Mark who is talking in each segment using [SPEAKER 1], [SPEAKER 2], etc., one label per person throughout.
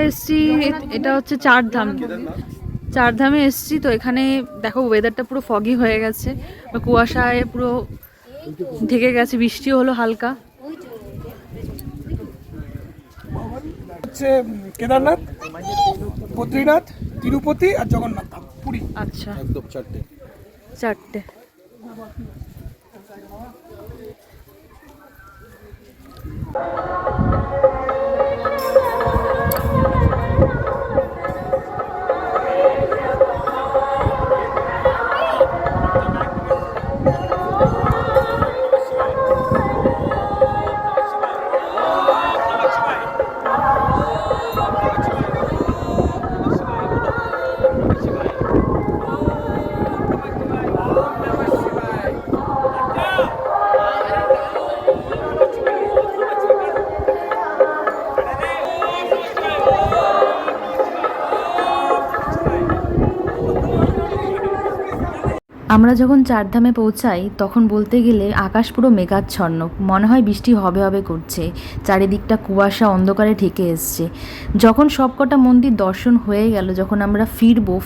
[SPEAKER 1] এসছি, এটা হচ্ছে চারধাম। চারধামে এসছি তো এখানে দেখো ওয়েদারটা পুরো ফগি হয়ে গেছে, কুয়াশায় পুরো ঢেকে গেছে, বৃষ্টিও হলো হালকা।
[SPEAKER 2] হচ্ছে কেদারনাথ, বদ্রীনাথ, তিরুপতি আর জগন্নাথ ধাম, পুরী।
[SPEAKER 1] আচ্ছা,
[SPEAKER 3] একদম চারটে।
[SPEAKER 1] চারটে। আমরা যখন চারধামে পৌঁছাই তখন বলতে গেলে আকাশ পুরো মেঘাচ্ছন্ন, মনে হয় বৃষ্টি হবে হবে করছে, চারিদিকটা কুয়াশা অন্ধকারে ঢেকে এসছে। যখন সবকটা মন্দির দর্শন হয়ে গেল, যখন আমরা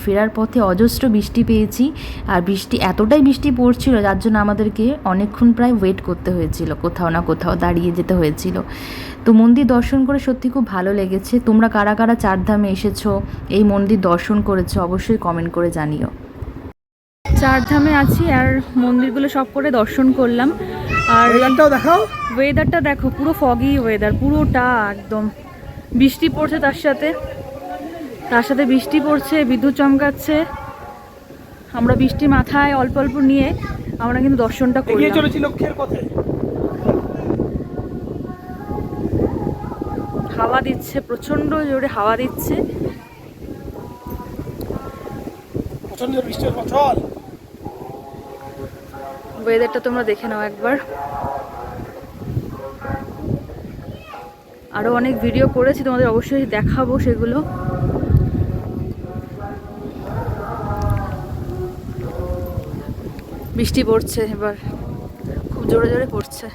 [SPEAKER 1] ফেরার পথে অজস্র বৃষ্টি পেয়েছি, আর এতটাই বৃষ্টি পড়ছিল যার জন্য আমাদেরকে অনেকক্ষণ প্রায় ওয়েট করতে হয়েছিল, কোথাও না কোথাও দাঁড়িয়ে যেতে হয়েছিল। তো মন্দির দর্শন করে সত্যি খুব ভালো লেগেছে। তোমরা কারা কারা চারধামে এসেছো, এই মন্দির দর্শন করেছো, অবশ্যই কমেন্ট করে জানিও। চারধামে আছি আর মন্দিরগুলো সব করে দর্শন করলাম। আর ওয়েদারটা দেখো, পুরো ফগি ওয়েদার, পুরোটা একদম। বৃষ্টি পড়ছে, তার সাথে বৃষ্টি পড়ছে, বিদ্যুৎ চমকাচ্ছে। আমরা বৃষ্টি মাথায় অল্প অল্প নিয়ে আমরা কিন্তু দর্শনটা করলাম। হাওয়া দিচ্ছে, প্রচন্ড জোরে হাওয়া দিচ্ছে। ওয়েদারটা তোমরা দেখে নাও একবার। আরো অনেক ভিডিও করেছি, তোমাদের অবশ্যই দেখাবো সেগুলো। বৃষ্টি পড়ছে এবার, খুব জোরে জোরে পড়ছে।